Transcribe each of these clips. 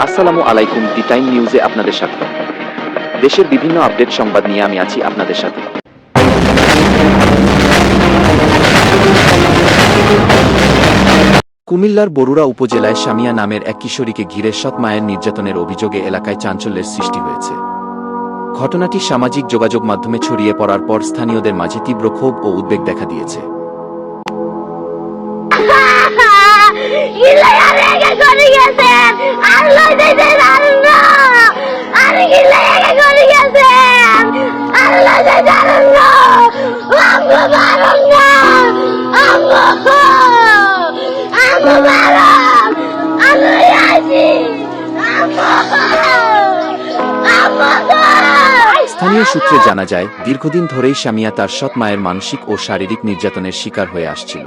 আসসালামু আলাইকুম, the time নিউজে আপনাদের স্বাগত। দেশের বিভিন্ন আপডেট সংবাদ নিয়ে আমি আছি আপনাদের সাথে। কুমিল্লার বরুড়া উপজেলায় সামিয়া নামের এক কিশোরীকে ঘিরে সৎ মায়ের নির্যাতনের অভিযোগে এলাকায় চাঞ্চল্যের সৃষ্টি হয়েছে। ঘটনাটি সামাজিক যোগাযোগ মাধ্যমে ছড়িয়ে পড়ার পর স্থানীয়দের মাঝে তীব্র ক্ষোভ ও উদ্বেগ দেখা দিয়েছে। স্থানীয় সূত্রে জানা যায়, দীর্ঘদিন ধরেই সামিয়া তার সৎ মায়ের মানসিক ও শারীরিক নির্যাতনের শিকার হয়ে আসছিল।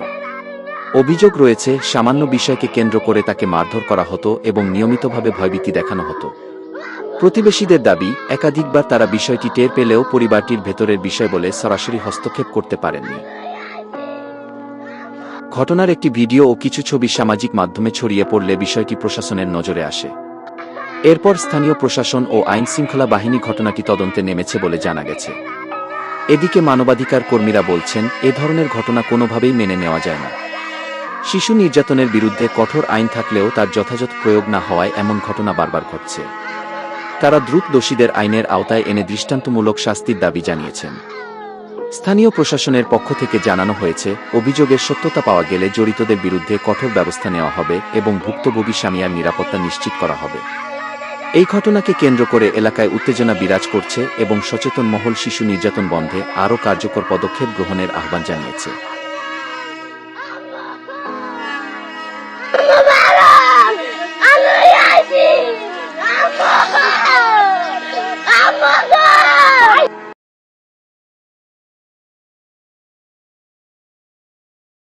অভিযোগ রয়েছে, সামান্য বিষয়কে কেন্দ্র করে তাকে মারধর করা হতো এবং নিয়মিতভাবে ভয়ভীতি দেখানো হতো। প্রতিবেশীদের দাবি, একাধিকবার তারা বিষয়টি টের পেলেও পরিবারটির ভেতরের বিষয় বলে সরাসরি হস্তক্ষেপ করতে পারেননি। ঘটনার একটি ভিডিও ও কিছু ছবি সামাজিক মাধ্যমে ছড়িয়ে পড়লে বিষয়টি প্রশাসনের নজরে আসে। এরপর স্থানীয় প্রশাসন ও আইনশৃঙ্খলা বাহিনী ঘটনাটি তদন্তে নেমেছে বলে জানা গেছে। এদিকে মানবাধিকার কর্মীরা বলছেন, এ ধরনের ঘটনা কোনোভাবেই মেনে নেওয়া যায় না। শিশু নির্যাতনের বিরুদ্ধে কঠোর আইন থাকলেও তার যথাযথ প্রয়োগ না হওয়ায় এমন ঘটনা বারবার ঘটছে। তারা দ্রুত দোষীদের আইনের আওতায় এনে দৃষ্টান্তমূলক শাস্তির দাবি জানিয়েছেন। স্থানীয় প্রশাসনের পক্ষ থেকে জানানো হয়েছে, অভিযোগের সত্যতা পাওয়া গেলে জড়িতদের বিরুদ্ধে কঠোর ব্যবস্থা নেওয়া হবে এবং ভুক্তভোগী সামিয়ার নিরাপত্তা নিশ্চিত করা হবে। এই ঘটনাকে কেন্দ্র করে এলাকায় উত্তেজনা বিরাজ করছে এবং সচেতন মহল শিশু নির্যাতন বন্ধে আরও কার্যকর পদক্ষেপ গ্রহণের আহ্বান জানিয়েছে।